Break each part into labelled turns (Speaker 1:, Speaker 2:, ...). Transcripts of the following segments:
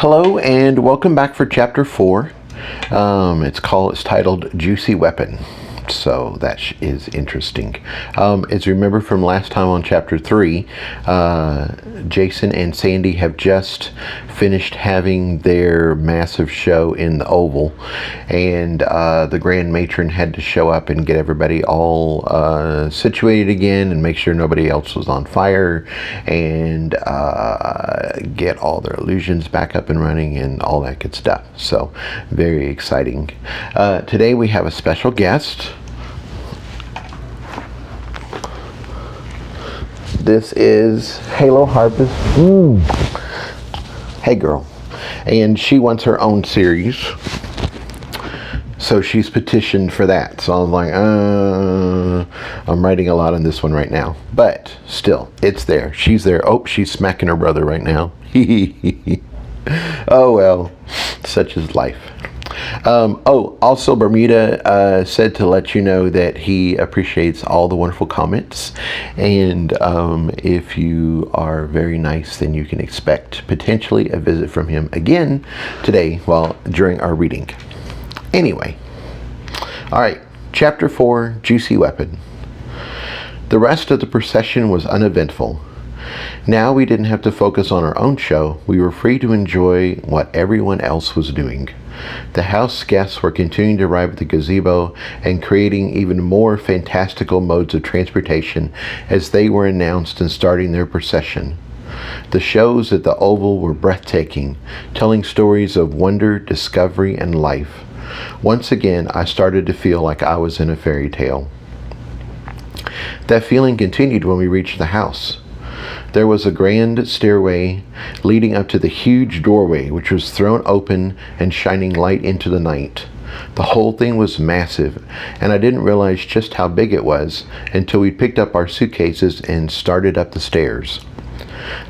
Speaker 1: Hello and welcome back for chapter 4. It's titled Juicy Weapon. So that is interesting. As you remember from last time on chapter 3, Jason and Sandy have just finished having their massive show in the Oval, and the Grand Matron had to show up and get everybody all situated again and make sure nobody else was on fire, and get all their illusions back up and running and all that good stuff. So very exciting. Today we have a special guest. This is Halo Harvest. Hey girl. And she wants her own series. So she's petitioned for that. So I was like, I'm writing a lot on this one right now. But still, it's there. She's there. Oh, she's smacking her brother right now. Oh well, such is life. Also Bermuda said to let you know that he appreciates all the wonderful comments, and if you are very nice, then you can expect potentially a visit from him again today during our reading. Anyway, alright, chapter 4, Juicy Weapon. The rest of the procession was uneventful. Now we didn't have to focus on our own show. We were free to enjoy what everyone else was doing. The house guests were continuing to arrive at the gazebo and creating even more fantastical modes of transportation as they were announced and starting their procession. The shows at the Oval were breathtaking, telling stories of wonder, discovery, and life. Once again, I started to feel like I was in a fairy tale. That feeling continued when we reached the house. There was a grand stairway leading up to the huge doorway, which was thrown open and shining light into the night. The whole thing was massive, and I didn't realize just how big it was until we picked up our suitcases and started up the stairs.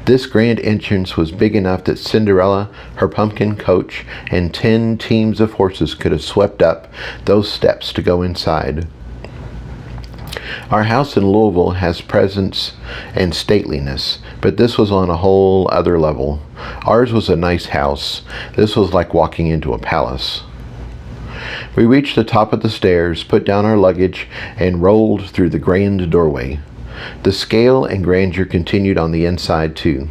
Speaker 1: This grand entrance was big enough that Cinderella, her pumpkin coach, and 10 teams of horses could have swept up those steps to go inside. Our house in Louisville has presence and stateliness, but this was on a whole other level. Ours was a nice house. This was like walking into a palace. We reached the top of the stairs, put down our luggage, and rolled through the grand doorway. The scale and grandeur continued on the inside too.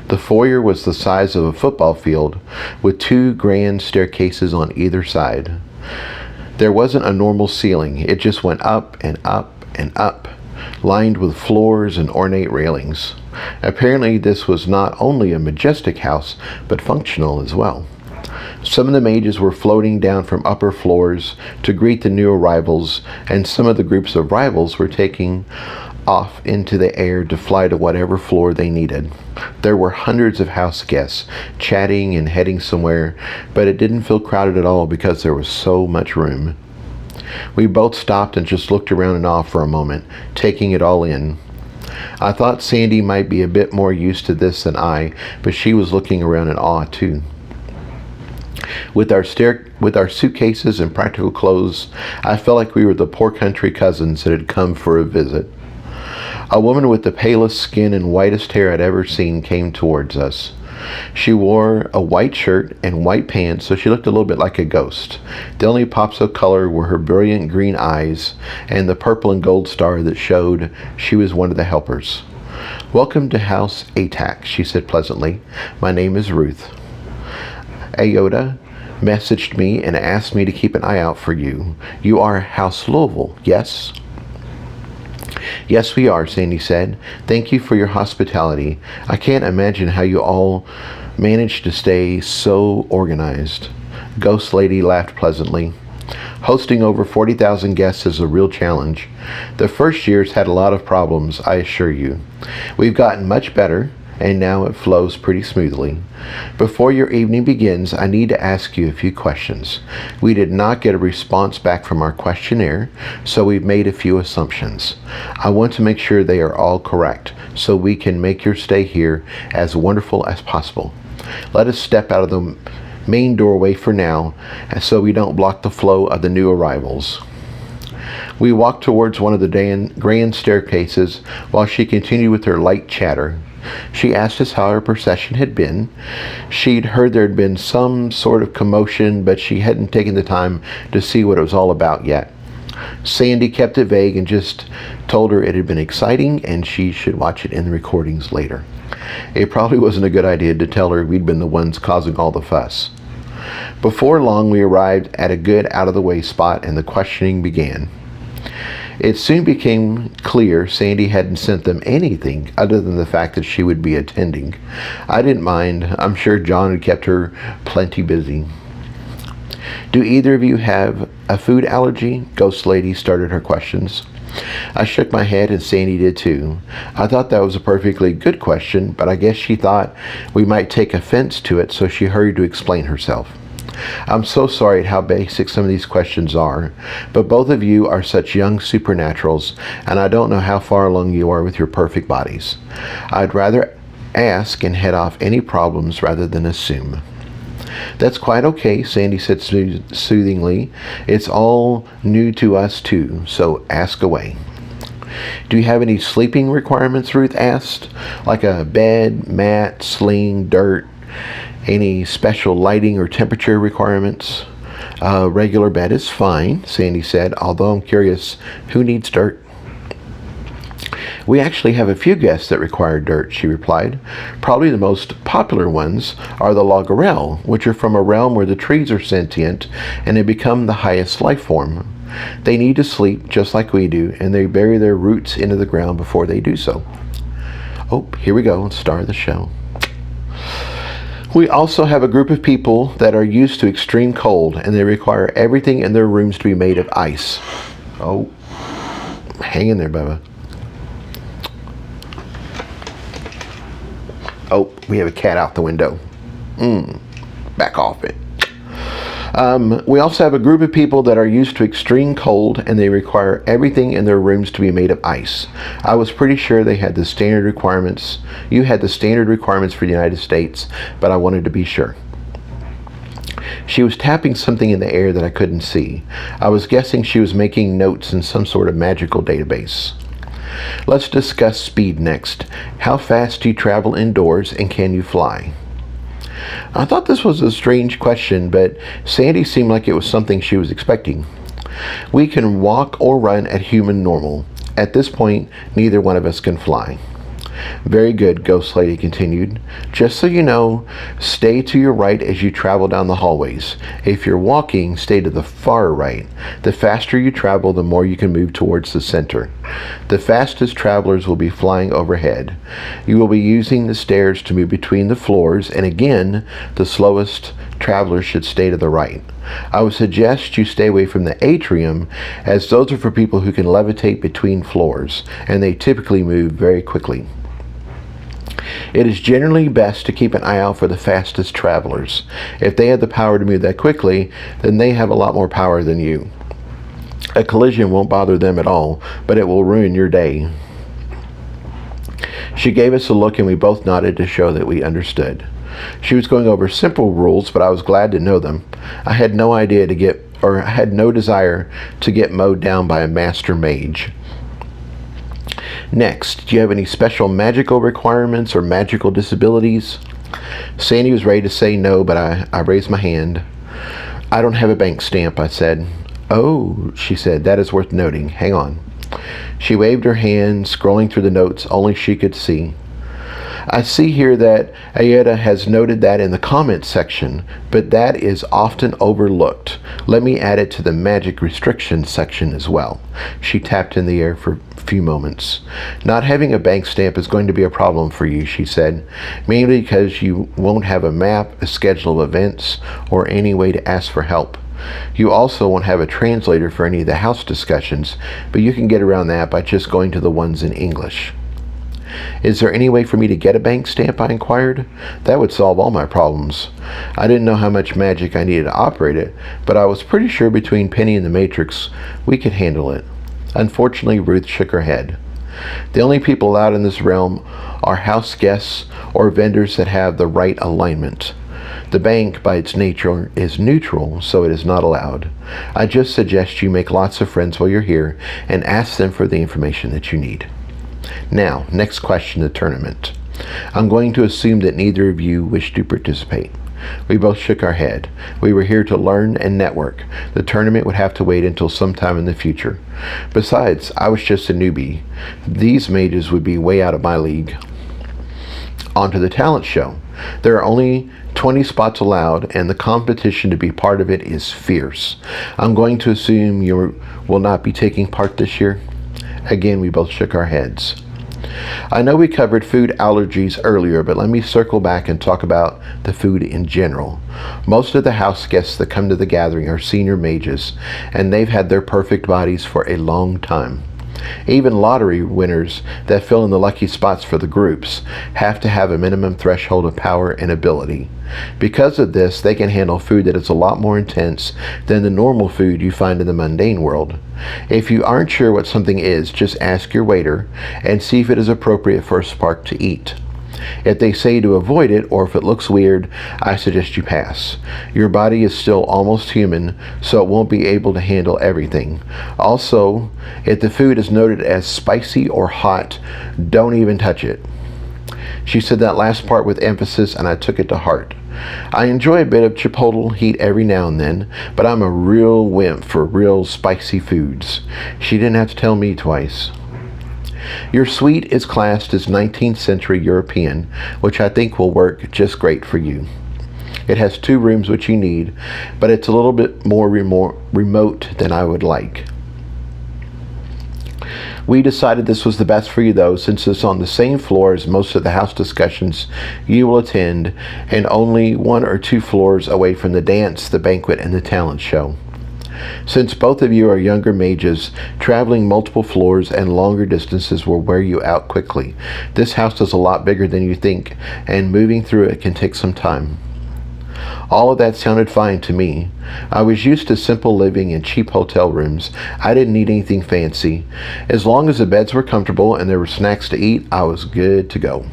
Speaker 1: The foyer was the size of a football field, with 2 grand staircases on either side. There wasn't a normal ceiling. It just went up and up and up, lined with floors and ornate railings. Apparently this was not only a majestic house, but functional as well. Some of the mages were floating down from upper floors to greet the new arrivals, and some of the groups of rivals were taking off into the air to fly to whatever floor they needed. There were hundreds of house guests chatting and heading somewhere, but it didn't feel crowded at all because there was so much room. We both stopped and just looked around in awe for a moment, taking it all in. I thought Sandy might be a bit more used to this than I, but she was looking around in awe too. With our suitcases and practical clothes, I felt like we were the poor country cousins that had come for a visit. A woman with the palest skin and whitest hair I'd ever seen came towards us. She wore a white shirt and white pants, so she looked a little bit like a ghost. The only pops of color were her brilliant green eyes and the purple and gold star that showed she was one of the helpers. "Welcome to House ATAC," she said pleasantly. "My name is Ruth. Ayoda messaged me and asked me to keep an eye out for you. You are House Louisville, yes?" "Yes, we are," Sandy said. "Thank you for your hospitality. I can't imagine how you all managed to stay so organized." Ghost Lady laughed pleasantly. "Hosting over 40,000 guests is a real challenge. The first years had a lot of problems, I assure you. We've gotten much better, and now it flows pretty smoothly. Before your evening begins, I need to ask you a few questions. We did not get a response back from our questionnaire, so we've made a few assumptions. I want to make sure they are all correct, so we can make your stay here as wonderful as possible. Let us step out of the main doorway for now, so we don't block the flow of the new arrivals." We walked towards one of the grand staircases while she continued with her light chatter. She asked us how our procession had been. She'd heard there had been some sort of commotion, but she hadn't taken the time to see what it was all about yet. Sandy kept it vague and just told her it had been exciting and she should watch it in the recordings later. It probably wasn't a good idea to tell her we'd been the ones causing all the fuss. Before long, we arrived at a good out-of-the-way spot and the questioning began. It soon became clear Sandy hadn't sent them anything other than the fact that she would be attending. I didn't mind. I'm sure John had kept her plenty busy. Do either of you have a food allergy? Ghost Lady started her questions. I shook my head and Sandy did too. I thought that was a perfectly good question, but I guess she thought we might take offense to it, so she hurried to explain herself. I'm so sorry at how basic some of these questions are, but both of you are such young supernaturals, and I don't know how far along you are with your perfect bodies. I'd rather ask and head off any problems rather than assume. That's quite okay, Sandy said soothingly. It's all new to us too, so ask away. Do you have any sleeping requirements, Ruth asked? Like a bed, mat, sling, dirt? Any special lighting or temperature requirements? A regular bed is fine, Sandy said, although I'm curious, who needs dirt? We actually have a few guests that require dirt, she replied. Probably the most popular ones are the Logorel, which are from a realm where the trees are sentient and they become the highest life form. They need to sleep just like we do, and they bury their roots into the ground before they do so. Oh, here we go, star of the show. We also have a group of people that are used to extreme cold, and they require everything in their rooms to be made of ice. Oh, hang in there, Bubba. Oh, we have a cat out the window. Back off it. We also have a group of people that are used to extreme cold and they require everything in their rooms to be made of ice. I was pretty sure they had the standard requirements. You had the standard requirements for the United States, but I wanted to be sure. She was tapping something in the air that I couldn't see. I was guessing she was making notes in some sort of magical database. Let's discuss speed next. How fast do you travel indoors and can you fly? I thought this was a strange question, but Sandy seemed like it was something she was expecting. We can walk or run at human normal. At this point, neither one of us can fly. Very good, Ghost Lady continued. Just so you know, stay to your right as you travel down the hallways. If you're walking, stay to the far right. The faster you travel, the more you can move towards the center. The fastest travelers will be flying overhead. You will be using the stairs to move between the floors, and again, the slowest travelers should stay to the right. I would suggest you stay away from the atrium, as those are for people who can levitate between floors, and they typically move very quickly. It is generally best to keep an eye out for the fastest travelers. If they have the power to move that quickly, then they have a lot more power than you. A collision won't bother them at all, but it will ruin your day. She gave us a look and we both nodded to show that we understood. She was going over simple rules, but I was glad to know them. I had no desire to get mowed down by a master mage. Next, do you have any special magical requirements or magical disabilities? Sandy was ready to say no, but I raised my hand. I don't have a bank stamp, I said. Oh, she said, that is worth noting. Hang on. She waved her hand, scrolling through the notes only she could see. I see here that Ayeda has noted that in the comments section, but that is often overlooked. Let me add it to the magic restrictions section as well. She tapped in the air for a few moments. Not having a bank stamp is going to be a problem for you, she said, mainly because you won't have a map, a schedule of events, or any way to ask for help. You also won't have a translator for any of the house discussions, but you can get around that by just going to the ones in English. Is there any way for me to get a bank stamp? I inquired. That would solve all my problems. I didn't know how much magic I needed to operate it, but I was pretty sure between Penny and the Matrix, we could handle it. Unfortunately, Ruth shook her head. The only people allowed in this realm are house guests or vendors that have the right alignment. The bank, by its nature, is neutral, so it is not allowed. I just suggest you make lots of friends while you're here and ask them for the information that you need. Now, next question, the tournament. I'm going to assume that neither of you wish to participate. We both shook our head. We were here to learn and network. The tournament would have to wait until sometime in the future. Besides, I was just a newbie. These mages would be way out of my league. On to the talent show. There are only 20 spots allowed, and the competition to be part of it is fierce. I'm going to assume you will not be taking part this year. Again, we both shook our heads. I know we covered food allergies earlier, but let me circle back and talk about the food in general. Most of the house guests that come to the gathering are senior mages, and they've had their perfect bodies for a long time. Even lottery winners that fill in the lucky spots for the groups have to have a minimum threshold of power and ability. Because of this, they can handle food that is a lot more intense than the normal food you find in the mundane world. If you aren't sure what something is, just ask your waiter and see if it is appropriate for a spark to eat. If they say to avoid it, or if it looks weird, I suggest you pass. Your body is still almost human, so it won't be able to handle everything. Also, if the food is noted as spicy or hot, don't even touch it. She said that last part with emphasis, and I took it to heart. I enjoy a bit of chipotle heat every now and then, but I'm a real wimp for real spicy foods. She didn't have to tell me twice. Your suite is classed as 19th century European, which I think will work just great for you. It has 2 rooms which you need, but it's a little bit more remote than I would like. We decided this was the best for you though, since it's on the same floor as most of the house discussions you will attend, and only 1 or 2 floors away from the dance, the banquet, and the talent show. Since both of you are younger mages, traveling multiple floors and longer distances will wear you out quickly. This house is a lot bigger than you think, and moving through it can take some time. All of that sounded fine to me. I was used to simple living in cheap hotel rooms. I didn't need anything fancy. As long as the beds were comfortable and there were snacks to eat, I was good to go.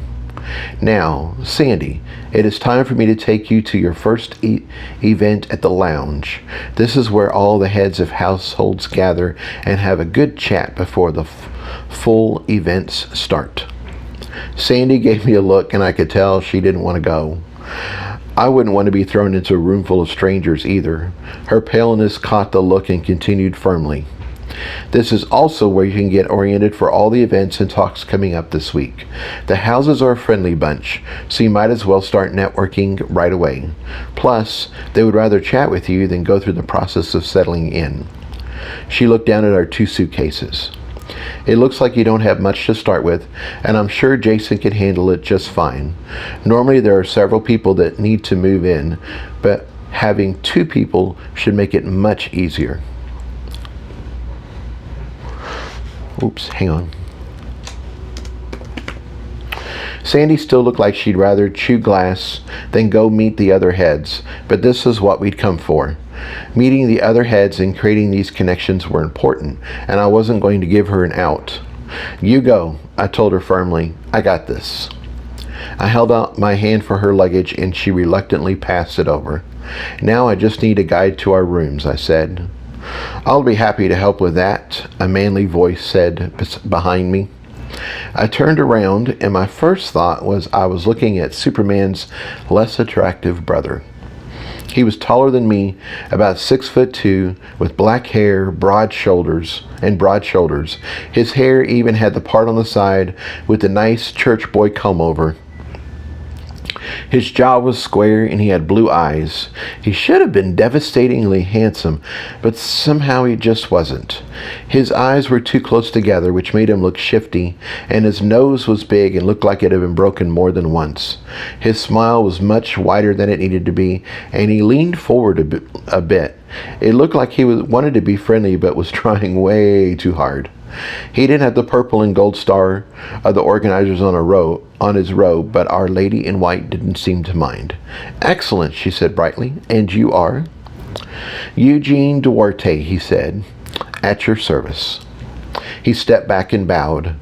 Speaker 1: Now, Sandy, it is time for me to take you to your first event at the lounge. This is where all the heads of households gather and have a good chat before the full events start. Sandy gave me a look, and I could tell she didn't want to go. I wouldn't want to be thrown into a room full of strangers either. Her paleness caught the look and continued firmly. This is also where you can get oriented for all the events and talks coming up this week. The houses are a friendly bunch, so you might as well start networking right away. Plus, they would rather chat with you than go through the process of settling in. She looked down at our 2 suitcases. It looks like you don't have much to start with, and I'm sure Jason can handle it just fine. Normally there are several people that need to move in, but having 2 people should make it much easier. Oops, hang on. Sandy still looked like she'd rather chew glass than go meet the other heads, but this is what we'd come for. Meeting the other heads and creating these connections were important, and I wasn't going to give her an out. You go, I told her firmly. I got this. I held out my hand for her luggage, and she reluctantly passed it over. Now I just need a guide to our rooms, I said. I'll be happy to help with that, a manly voice said behind me. I turned around, and my first thought was I was looking at Superman's less attractive brother. He was taller than me, about 6'2", with black hair, broad shoulders. His hair even had the part on the side with the nice church boy comb over. His jaw was square and he had blue eyes. He should have been devastatingly handsome, but somehow he just wasn't. His eyes were too close together, which made him look shifty, and his nose was big and looked like it had been broken more than once. His smile was much wider than it needed to be, and he leaned forward a bit. It looked like he wanted to be friendly, but was trying way too hard. He didn't have the purple and gold star of the organizers on his robe, but Our Lady in White didn't seem to mind. Excellent, she said brightly. And you are? Eugene Duarte, he said. At your service. He stepped back and bowed.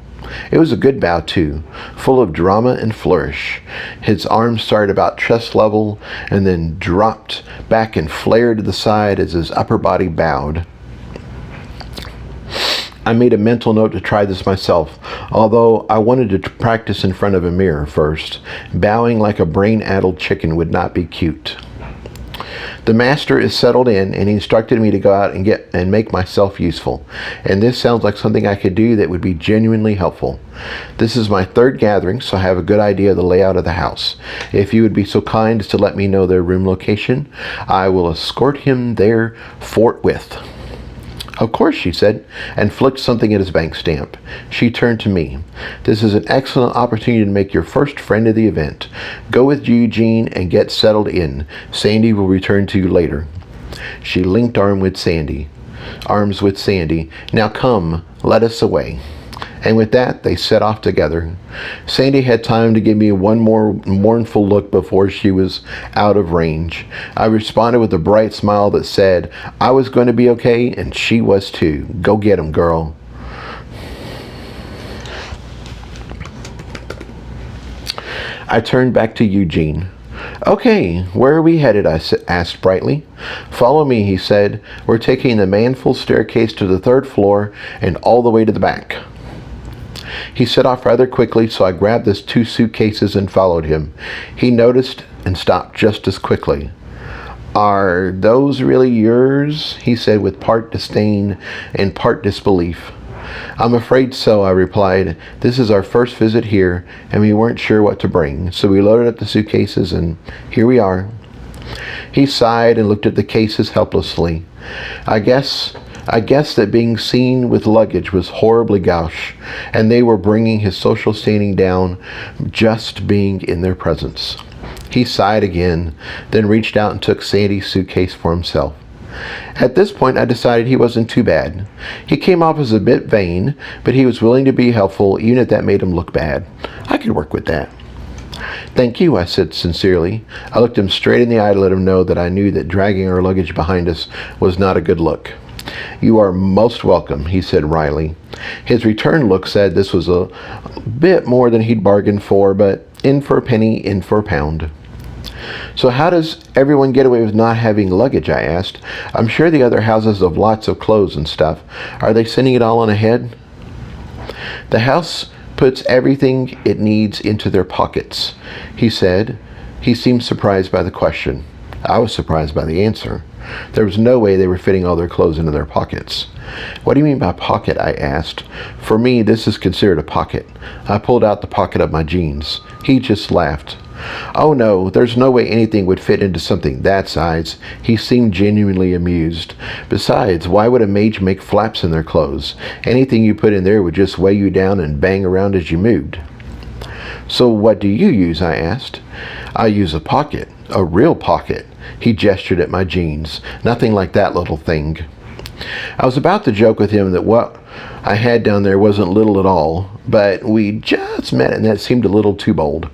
Speaker 1: It was a good bow, too, full of drama and flourish. His arms started about chest level and then dropped back and flared to the side as his upper body bowed. I made a mental note to try this myself, although I wanted to practice in front of a mirror first. Bowing like a brain-addled chicken would not be cute. The master is settled in, and he instructed me to go out and make myself useful. And this sounds like something I could do that would be genuinely helpful. This is my third gathering, so I have a good idea of the layout of the house. If you would be so kind as to let me know their room location, I will escort him there forthwith. Of course, she said, and flicked something at his bank stamp. She turned to me. This is an excellent opportunity to make your first friend of the event. Go with Eugene and get settled in. Sandy will return to you later. She linked arms with Sandy. Now come, let us away. And with that, they set off together. Sandy had time to give me one more mournful look before she was out of range. I responded with a bright smile that said, I was going to be okay, and she was too. Go get 'em, girl. I turned back to Eugene. Okay, where are we headed? I asked brightly. Follow me, he said. We're taking the manful staircase to the 3rd floor and all the way to the back. He set off rather quickly, so I grabbed his 2 suitcases and followed him. He noticed and stopped just as quickly. Are those really yours? He said with part disdain and part disbelief. I'm afraid so, I replied. This is our first visit here, and we weren't sure what to bring, so we loaded up the suitcases, and here we are. He sighed and looked at the cases helplessly. I guess that being seen with luggage was horribly gauche, and they were bringing his social standing down just being in their presence. He sighed again, then reached out and took Sandy's suitcase for himself. At this point, I decided he wasn't too bad. He came off as a bit vain, but he was willing to be helpful, even if that made him look bad. I could work with that. Thank you, I said sincerely. I looked him straight in the eye to let him know that I knew that dragging our luggage behind us was not a good look. You are most welcome, he said wryly. His return look said this was a bit more than he'd bargained for, but in for a penny, in for a pound. So how does everyone get away with not having luggage, I asked. I'm sure the other houses have lots of clothes and stuff. Are they sending it all on ahead? The house puts everything it needs into their pockets, he said. He seemed surprised by the question. I was surprised by the answer. There was no way they were fitting all their clothes into their pockets. What do you mean by pocket? I asked. For me, this is considered a pocket. I pulled out the pocket of my jeans. He just laughed. Oh no, there's no way anything would fit into something that size. He seemed genuinely amused. Besides, why would a mage make flaps in their clothes? Anything you put in there would just weigh you down and bang around as you moved. So what do you use? I asked. I use a pocket. A real pocket. He gestured at my jeans. Nothing like that little thing. I was about to joke with him that what I had down there wasn't little at all, but we just met and that seemed a little too bold.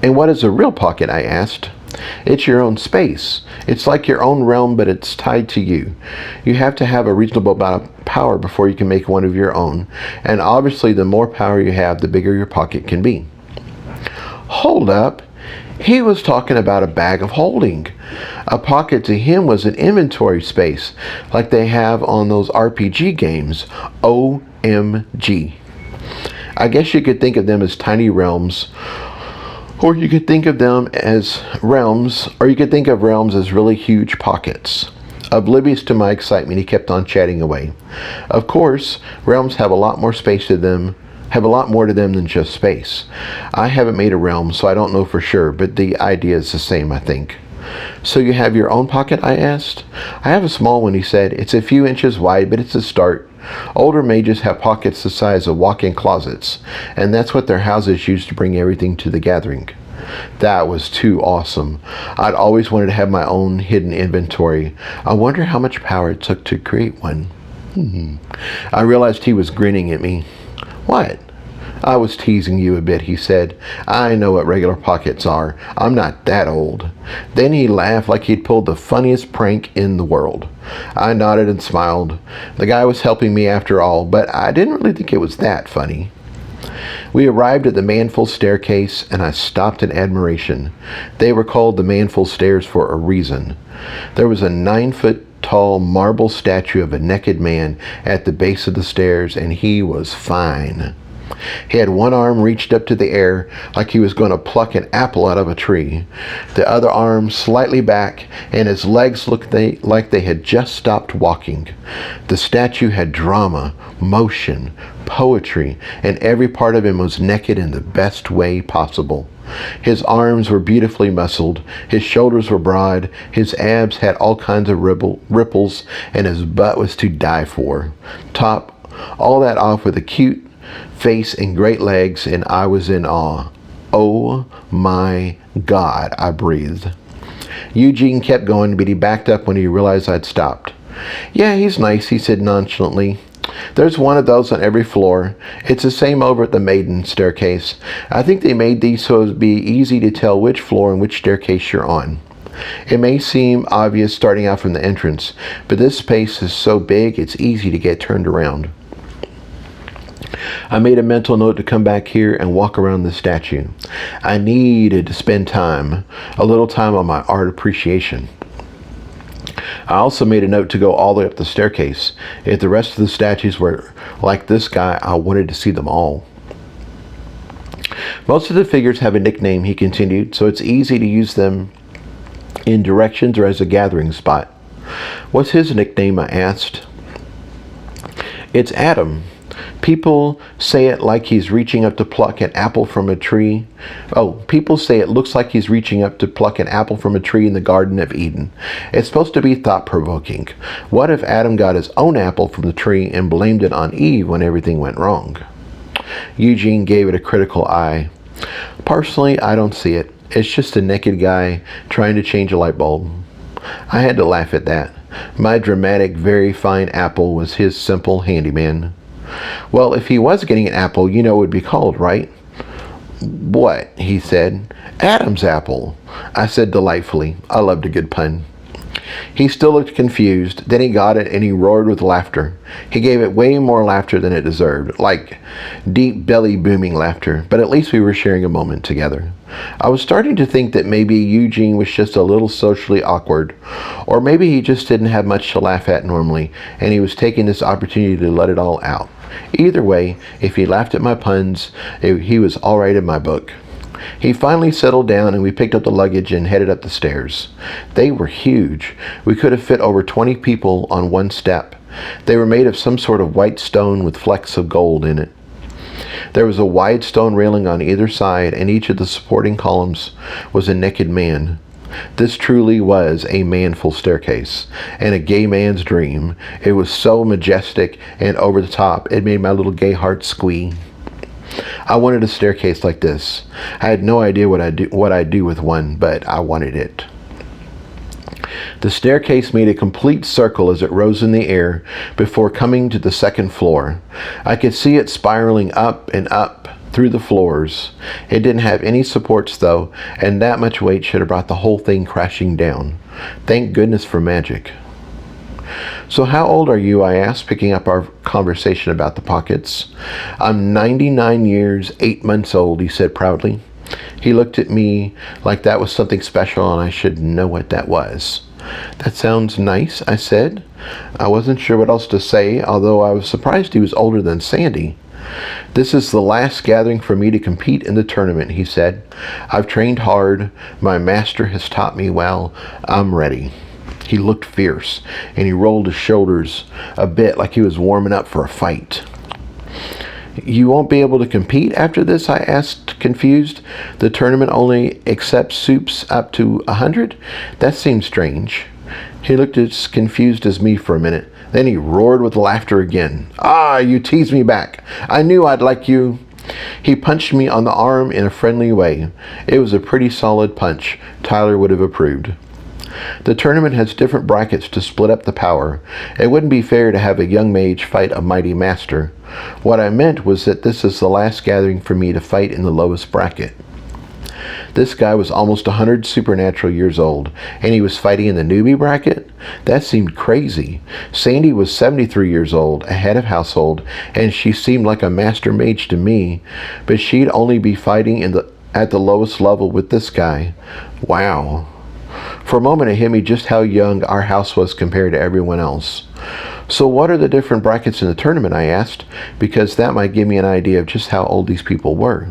Speaker 1: And what is a real pocket? I asked. It's your own space. It's like your own realm, but it's tied to you. You have to have a reasonable amount of power before you can make one of your own, and obviously the more power you have, the bigger your pocket can be. Hold up. He was talking about a bag of holding. A pocket to him was an inventory space, like they have on those RPG games. OMG. I guess you could think of them as tiny realms, or you could think of them as realms, or you could think of realms as really huge pockets. Oblivious to my excitement, he kept on chatting away. Of course, realms have a lot more space to them, have a lot more to them than just space. I haven't made a realm, so I don't know for sure, but the idea is the same, I think. So you have your own pocket? I asked. I have a small one, he said. It's a few inches wide, but it's a start. Older mages have pockets the size of walk-in closets, and that's what their houses use to bring everything to the gathering. That was too awesome. I'd always wanted to have my own hidden inventory. I wonder how much power it took to create one. I realized he was grinning at me. What? I was teasing you a bit, he said. I know what regular pockets are. I'm not that old. Then he laughed like he'd pulled the funniest prank in the world. I nodded and smiled. The guy was helping me after all, but I didn't really think it was that funny. We arrived at the manful staircase, and I stopped in admiration. They were called the manful stairs for a reason. There was a 9-foot tall marble statue of a naked man at the base of the stairs, and he was fine. He had one arm reached up to the air like he was going to pluck an apple out of a tree, the other arm slightly back, and his legs looked like they had just stopped walking. The statue had drama, motion, poetry, and every part of him was naked in the best way possible. His arms were beautifully muscled, his shoulders were broad, his abs had all kinds of ripples, and his butt was to die for. Top all that off with a cute face and great legs, and I was in awe. Oh my God, I breathed. Eugene kept going, but he backed up when he realized I'd stopped. Yeah, he's nice, he said nonchalantly. There's one of those on every floor. It's the same over at the maiden staircase. I think they made these so it would be easy to tell which floor and which staircase you're on. It may seem obvious starting out from the entrance, but this space is so big it's easy to get turned around. I made a mental note to come back here and walk around the statue. I needed to spend a little time on my art appreciation. I also made a note to go all the way up the staircase. If the rest of the statues were like this guy, I wanted to see them all. Most of the figures have a nickname, he continued, so it's easy to use them in directions or as a gathering spot. What's his nickname? I asked. It's Adam. People say it like he's reaching up to pluck an apple from a tree. People say it looks like he's reaching up to pluck an apple from a tree in the Garden of Eden. It's supposed to be thought-provoking. What if Adam got his own apple from the tree and blamed it on Eve when everything went wrong? Eugene gave it a critical eye. Personally, I don't see it. It's just a naked guy trying to change a light bulb. I had to laugh at that. My dramatic, very fine apple was his simple handyman. Well, if he was getting an apple, you know it would be called, right? What? He said. Adam's apple, I said delightfully. I loved a good pun. He still looked confused. Then he got it and he roared with laughter. He gave it way more laughter than it deserved, like deep belly booming laughter, but at least we were sharing a moment together. I was starting to think that maybe Eugene was just a little socially awkward, or maybe he just didn't have much to laugh at normally, and he was taking this opportunity to let it all out. Either way, if he laughed at my puns, he was all right in my book. He finally settled down and we picked up the luggage and headed up the stairs. They were huge. We could have fit over 20 people on one step. They were made of some sort of white stone with flecks of gold in it. There was a wide stone railing on either side, and each of the supporting columns was a naked man. This truly was a manful staircase, and a gay man's dream. It was so majestic and over the top, it made my little gay heart squee. I wanted a staircase like this. I had no idea what I'd do with one, but I wanted it. The staircase made a complete circle as it rose in the air before coming to the second floor. I could see it spiraling up and up through the floors. It didn't have any supports though, and that much weight should have brought the whole thing crashing down. Thank goodness for magic. So how old are you? I asked, picking up our conversation about the pockets. I'm 99 years, 8 months old, he said proudly. He looked at me like that was something special and I should know what that was. That sounds nice, I said. I wasn't sure what else to say, although I was surprised he was older than Sandy. This is the last gathering for me to compete in the tournament, he said. I've trained hard. My master has taught me well. I'm ready. He looked fierce, and he rolled his shoulders a bit like he was warming up for a fight. You won't be able to compete after this? I asked, confused. The tournament only accepts soups up to 100? That seems strange. He looked as confused as me for a minute. Then he roared with laughter again. Ah, you teased me back. I knew I'd like you. He punched me on the arm in a friendly way. It was a pretty solid punch. Tyler would have approved. The tournament has different brackets to split up the power. It wouldn't be fair to have a young mage fight a mighty master. What I meant was that this is the last gathering for me to fight in the lowest bracket. This guy was almost 100 supernatural years old, and he was fighting in the newbie bracket? That seemed crazy. Sandy was 73 years old, a head of household, and she seemed like a master mage to me, but she'd only be fighting at the lowest level with this guy. Wow. For a moment it hit me just how young our house was compared to everyone else. So what are the different brackets in the tournament, I asked, because that might give me an idea of just how old these people were.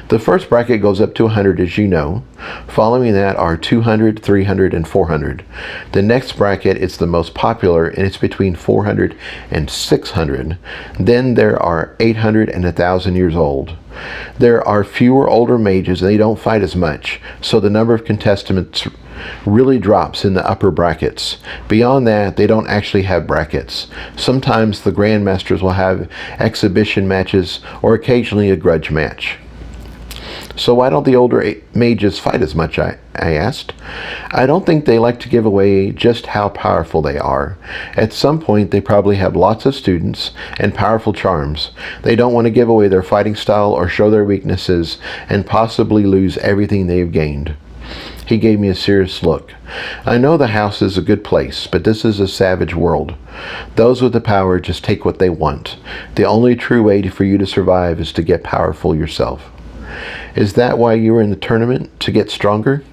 Speaker 1: The first bracket goes up to 100, as you know. Following that are 200, 300, and 400. The next bracket is the most popular, and it's between 400 and 600. Then there are 800 and 1,000 years old. There are fewer older mages, and they don't fight as much, so the number of contestants really drops in the upper brackets. Beyond that, they don't actually have brackets. Sometimes the Grandmasters will have exhibition matches or occasionally a grudge match. So why don't the older mages fight as much, I asked. I don't think they like to give away just how powerful they are. At some point, they probably have lots of students and powerful charms. They don't want to give away their fighting style or show their weaknesses and possibly lose everything they've gained. He gave me a serious look. I know the house is a good place, but this is a savage world. Those with the power just take what they want. The only true way for you to survive is to get powerful yourself. Is that why you were in the tournament? To get stronger?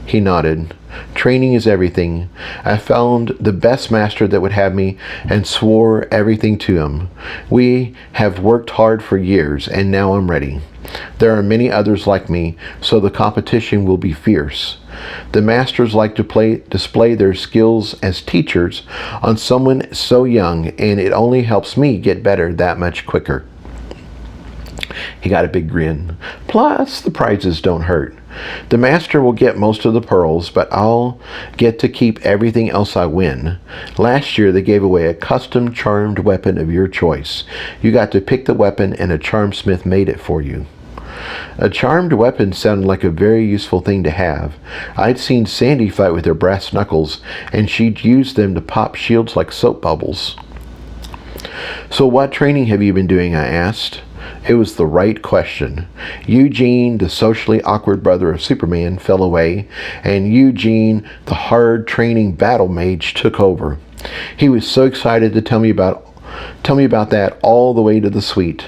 Speaker 1: He nodded. Training is everything. I found the best master that would have me and swore everything to him. We have worked hard for years, and now I'm ready. There are many others like me, so the competition will be fierce. The masters like to display their skills as teachers on someone so young, and it only helps me get better that much quicker. He got a big grin. Plus, the prizes don't hurt. The master will get most of the pearls, but I'll get to keep everything else I win. Last year, they gave away a custom charmed weapon of your choice. You got to pick the weapon, and a charmsmith made it for you. A charmed weapon sounded like a very useful thing to have. I'd seen Sandy fight with her brass knuckles, and she'd used them to pop shields like soap bubbles. So what training have you been doing? I asked. It was the right question. Eugene, the socially awkward brother of Superman, fell away, and Eugene, the hard-training battle mage, took over. He was so excited to tell me about that all the way to the suite.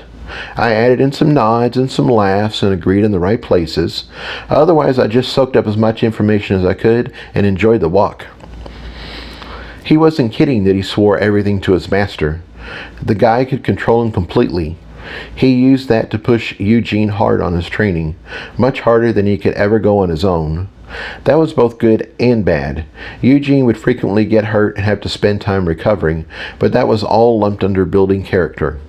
Speaker 1: I added in some nods and some laughs and agreed in the right places. Otherwise, I just soaked up as much information as I could and enjoyed the walk. He wasn't kidding that he swore everything to his master. The guy could control him completely. He used that to push Eugene hard on his training, much harder than he could ever go on his own. That was both good and bad. Eugene would frequently get hurt and have to spend time recovering, but that was all lumped under building character.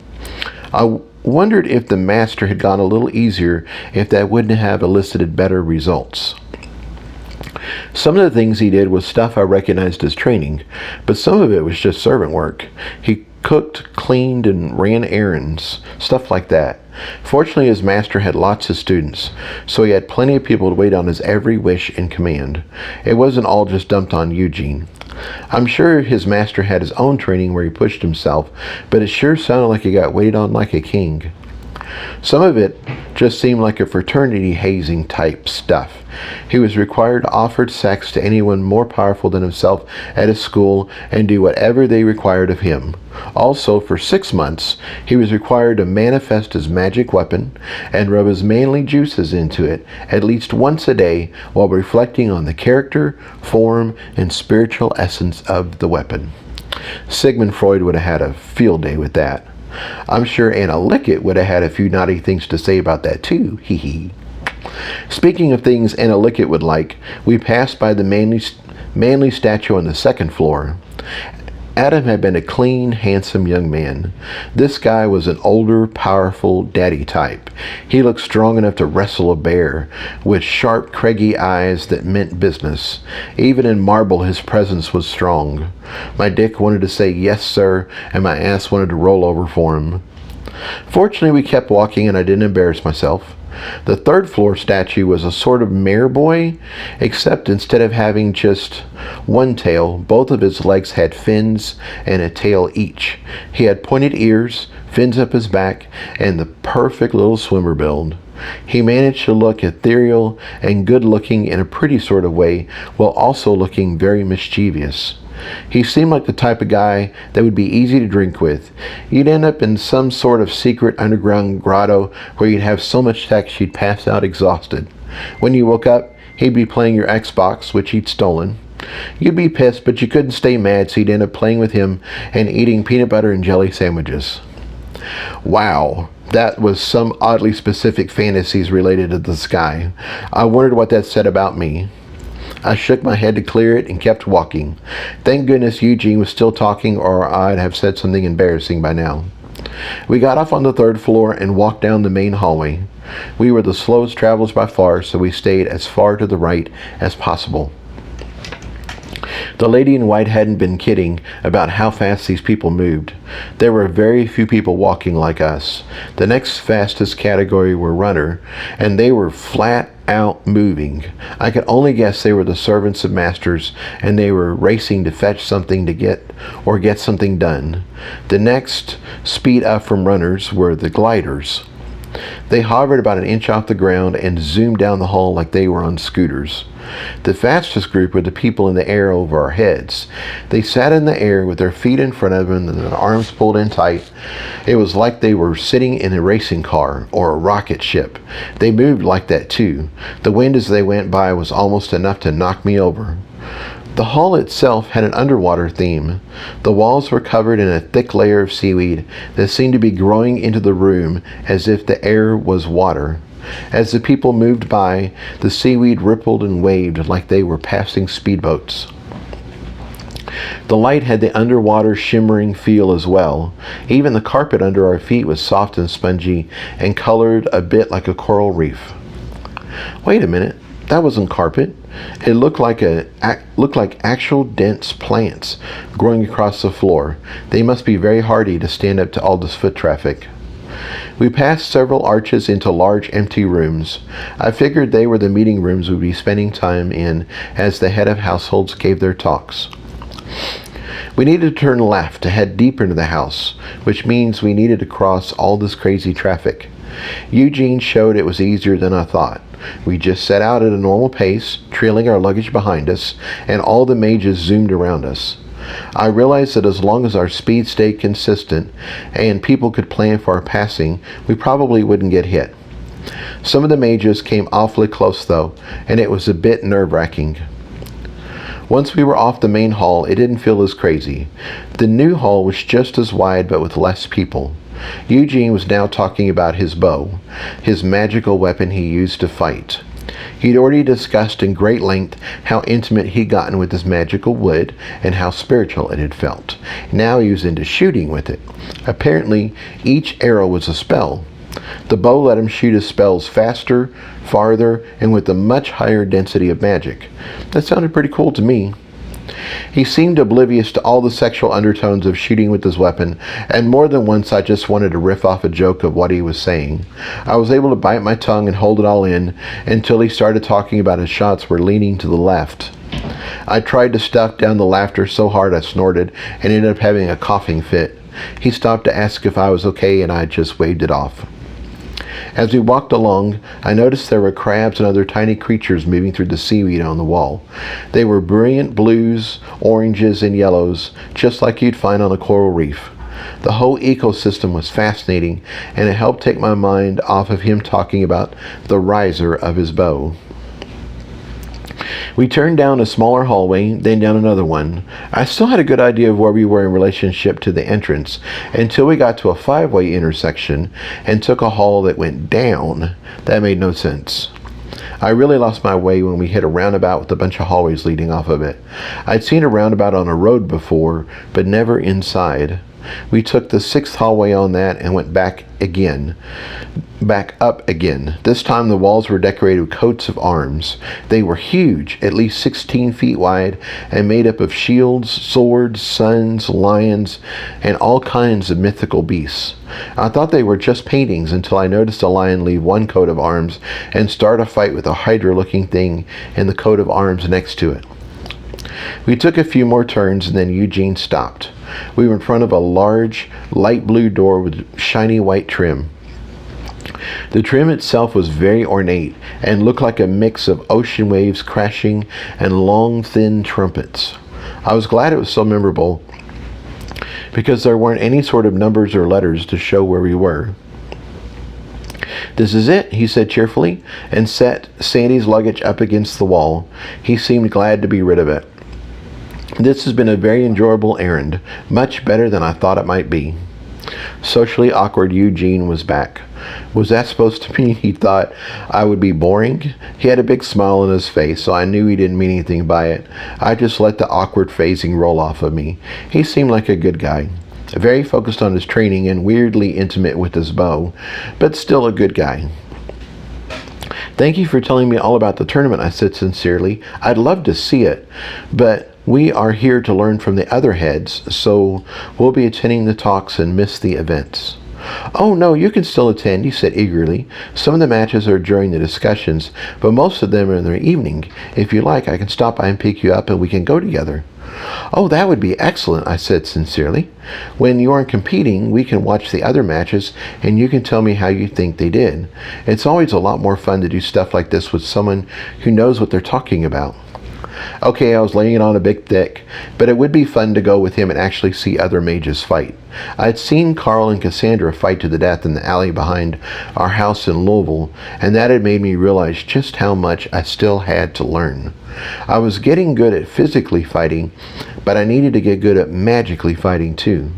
Speaker 1: I wondered if the master had gone a little easier, if that wouldn't have elicited better results. Some of the things he did was stuff I recognized as training, but some of it was just servant work. He cooked, cleaned, and ran errands, stuff like that. Fortunately, his master had lots of students, so he had plenty of people to wait on his every wish and command. It wasn't all just dumped on Eugene. I'm sure his master had his own training where he pushed himself, but it sure sounded like he got waited on like a king. Some of it just seemed like a fraternity hazing type stuff. He was required to offer sex to anyone more powerful than himself at his school and do whatever they required of him. Also, for 6 months, he was required to manifest his magic weapon and rub his manly juices into it at least once a day while reflecting on the character, form, and spiritual essence of the weapon. Sigmund Freud would have had a field day with that. I'm sure Anna Lickett would have had a few naughty things to say about that too, hee hee. Speaking of things Anna Lickett would like, we passed by the manly statue on the second floor. Adam had been a clean, handsome young man. This guy was an older, powerful daddy type. He looked strong enough to wrestle a bear, with sharp, craggy eyes that meant business. Even in marble, his presence was strong. My dick wanted to say yes, sir, and my ass wanted to roll over for him. Fortunately, we kept walking and I didn't embarrass myself. The third floor statue was a sort of mare boy, except instead of having just one tail, both of his legs had fins and a tail each. He had pointed ears, fins up his back, and the perfect little swimmer build. He managed to look ethereal and good-looking in a pretty sort of way, while also looking very mischievous. He seemed like the type of guy that would be easy to drink with. You'd end up in some sort of secret underground grotto where you'd have so much sex you'd pass out exhausted. When you woke up, He'd be playing your Xbox, which he'd stolen. You'd be pissed, but you couldn't stay mad, so you'd end up playing with him and eating peanut butter and jelly sandwiches. Wow, that was some oddly specific fantasies related to this guy. I wondered what that said about me. I shook my head to clear it and kept walking. Thank goodness Eugene was still talking, or I'd have said something embarrassing by now. We got off on the 3rd floor and walked down the main hallway. We were the slowest travelers by far, so we stayed as far to the right as possible. The lady in white hadn't been kidding about how fast these people moved. There were very few people walking like us. The next fastest category were runner, and they were flat out moving. I could only guess they were the servants of masters, and they were racing to fetch something to get something done. The next speed up from runners were the gliders. They hovered about an inch off the ground and zoomed down the hall like they were on scooters. The fastest group were the people in the air over our heads. They sat in the air with their feet in front of them and their arms pulled in tight. It was like they were sitting in a racing car or a rocket ship. They moved like that too. The wind as they went by was almost enough to knock me over. The hall itself had an underwater theme. The walls were covered in a thick layer of seaweed that seemed to be growing into the room as if the air was water. As the people moved by, the seaweed rippled and waved like they were passing speedboats. The light had the underwater shimmering feel as well. Even the carpet under our feet was soft and spongy and colored a bit like a coral reef. Wait a minute, that wasn't carpet. It looked like actual dense plants growing across the floor. They must be very hardy to stand up to all this foot traffic. We passed several arches into large empty rooms. I figured they were the meeting rooms we'd be spending time in as the head of households gave their talks. We needed to turn left to head deeper into the house, which means we needed to cross all this crazy traffic. Eugene showed it was easier than I thought. We just set out at a normal pace, trailing our luggage behind us, and all the mages zoomed around us. I realized that as long as our speed stayed consistent and people could plan for our passing, we probably wouldn't get hit. Some of the mages came awfully close though, and it was a bit nerve-wracking. Once we were off the main hall, it didn't feel as crazy. The new hall was just as wide but with less people. Eugene was now talking about his bow, his magical weapon he used to fight. He'd already discussed in great length how intimate he'd gotten with his magical wood and how spiritual it had felt. Now he was into shooting with it. Apparently, each arrow was a spell. The bow let him shoot his spells faster, farther, and with a much higher density of magic. That sounded pretty cool to me. He seemed oblivious to all the sexual undertones of shooting with his weapon, and more than once I just wanted to riff off a joke of what he was saying. I was able to bite my tongue and hold it all in until he started talking about his shots were leaning to the left. I tried to stuff down the laughter so hard I snorted and ended up having a coughing fit. He stopped to ask if I was okay, and I just waved it off. As we walked along, I noticed there were crabs and other tiny creatures moving through the seaweed on the wall. They were brilliant blues, oranges, and yellows, just like you'd find on a coral reef. The whole ecosystem was fascinating, and it helped take my mind off of him talking about the riser of his bow. We turned down a smaller hallway, then down another one. I still had a good idea of where we were in relationship to the entrance until we got to a 5-way intersection and took a hall that went down. That made no sense. I really lost my way when we hit a roundabout with a bunch of hallways leading off of it. I'd seen a roundabout on a road before, but never inside. We took the 6th hallway on that and went back up again. This time the walls were decorated with coats of arms. They were huge, at least 16 feet wide, and made up of shields, swords, suns, lions, and all kinds of mythical beasts. I thought they were just paintings until I noticed a lion leave one coat of arms and start a fight with a hydra-looking thing in the coat of arms next to it. We took a few more turns and then Eugene stopped. We were in front of a large, light blue door with shiny white trim. The trim itself was very ornate and looked like a mix of ocean waves crashing and long, thin trumpets. I was glad it was so memorable because there weren't any sort of numbers or letters to show where we were. "This is it," he said cheerfully, and set Sandy's luggage up against the wall. He seemed glad to be rid of it. "This has been a very enjoyable errand, much better than I thought it might be." Socially awkward Eugene was back. Was that supposed to mean he thought I would be boring? He had a big smile on his face, so I knew he didn't mean anything by it. I just let the awkward phasing roll off of me. He seemed like a good guy. Very focused on his training and weirdly intimate with his bow, but still a good guy. "Thank you for telling me all about the tournament," I said sincerely. "I'd love to see it, but we are here to learn from the other heads, so we'll be attending the talks and miss the events." "Oh, no, you can still attend," he said eagerly. "Some of the matches are during the discussions, but most of them are in the evening. If you like, I can stop by and pick you up and we can go together." "Oh, that would be excellent," I said sincerely. "When you aren't competing, we can watch the other matches and you can tell me how you think they did. It's always a lot more fun to do stuff like this with someone who knows what they're talking about." Okay, I was laying it on a bit thick, but it would be fun to go with him and actually see other mages fight. I had seen Carl and Cassandra fight to the death in the alley behind our house in Louisville, and that had made me realize just how much I still had to learn. I was getting good at physically fighting, but I needed to get good at magically fighting too.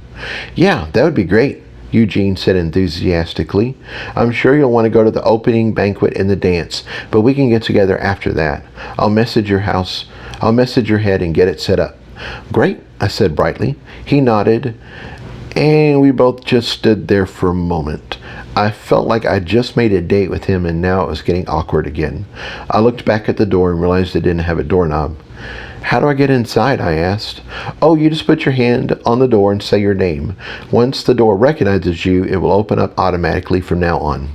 Speaker 1: "Yeah, that would be great," Eugene said enthusiastically. "I'm sure you'll want to go to the opening banquet and the dance, but we can get together after that. I'll message your head and get it set up." "Great," I said brightly. He nodded, and we both just stood there for a moment. I felt like I'd just made a date with him, and now it was getting awkward again. I looked back at the door and realized it didn't have a doorknob. "How do I get inside?" I asked. "Oh, you just put your hand on the door and say your name. Once the door recognizes you, it will open up automatically from now on."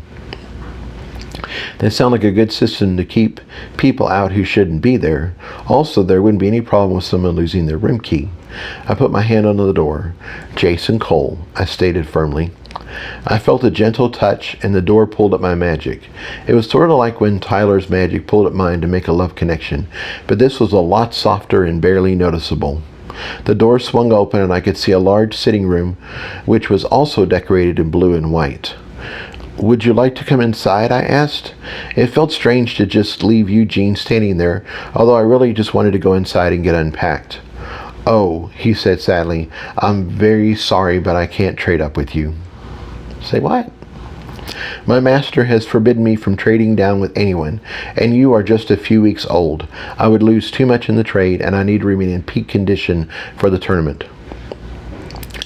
Speaker 1: That sounded like a good system to keep people out who shouldn't be there. Also, there wouldn't be any problem with someone losing their room key. I put my hand on the door. "Jason Cole," I stated firmly. I felt a gentle touch, and the door pulled at my magic. It was sort of like when Tyler's magic pulled at mine to make a love connection, but this was a lot softer and barely noticeable. The door swung open, and I could see a large sitting room, which was also decorated in blue and white. "Would you like to come inside?" I asked. It felt strange to just leave Eugene standing there, although I really just wanted to go inside and get unpacked. "Oh," he said sadly, "I'm very sorry, but I can't trade up with you." "Say what?" "My master has forbidden me from trading down with anyone, and you are just a few weeks old. I would lose too much in the trade, and I need to remain in peak condition for the tournament."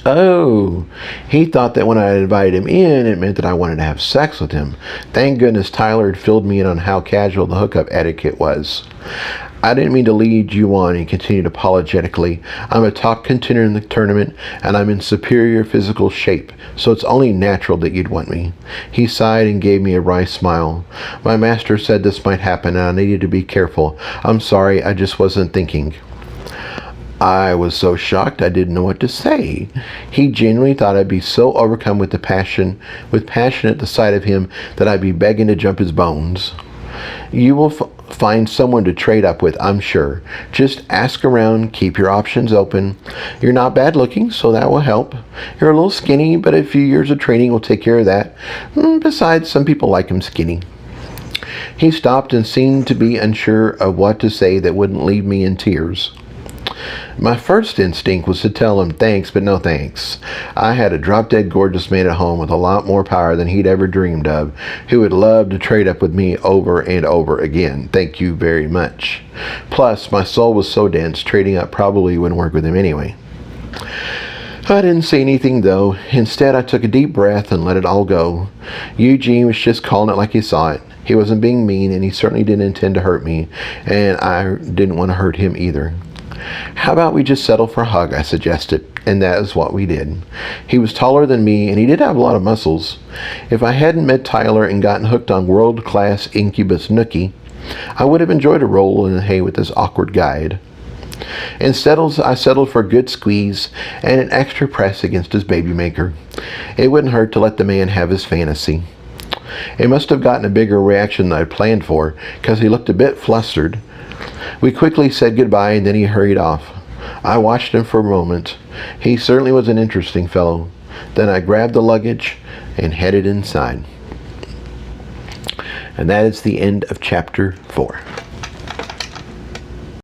Speaker 1: Oh, he thought that when I invited him in, it meant that I wanted to have sex with him. Thank goodness Tyler had filled me in on how casual the hookup etiquette was. "I didn't mean to lead you on," he continued apologetically. "I'm a top contender in the tournament, and I'm in superior physical shape, so it's only natural that you'd want me." He sighed and gave me a wry smile. "My master said this might happen, and I needed to be careful. I'm sorry, I just wasn't thinking." I was so shocked I didn't know what to say. He genuinely thought I'd be so overcome with passion at the sight of him that I'd be begging to jump his bones. "You will find someone to trade up with, I'm sure. Just ask around, keep your options open. You're not bad looking, so that will help. You're a little skinny, but a few years of training will take care of that. Besides, some people like him skinny." He stopped and seemed to be unsure of what to say that wouldn't leave me in tears. My first instinct was to tell him thanks, but no thanks. I had a drop-dead gorgeous man at home with a lot more power than he'd ever dreamed of, who would love to trade up with me over and over again. Thank you very much. Plus, my soul was so dense, trading up probably wouldn't work with him anyway. I didn't say anything, though. Instead, I took a deep breath and let it all go. Eugene was just calling it like he saw it. He wasn't being mean, and he certainly didn't intend to hurt me, and I didn't want to hurt him either. "How about we just settle for a hug?" I suggested, and that is what we did. He was taller than me, and he did have a lot of muscles. If I hadn't met Tyler and gotten hooked on world-class incubus Nookie, I would have enjoyed a roll in the hay with this awkward guide. Instead, I settled for a good squeeze and an extra press against his baby maker. It wouldn't hurt to let the man have his fantasy. It must have gotten a bigger reaction than I'd planned for, because he looked a bit flustered. We quickly said goodbye, and then he hurried off. I watched him for a moment. He certainly was an interesting fellow. Then I grabbed the luggage and headed inside. And that is the end of chapter 4.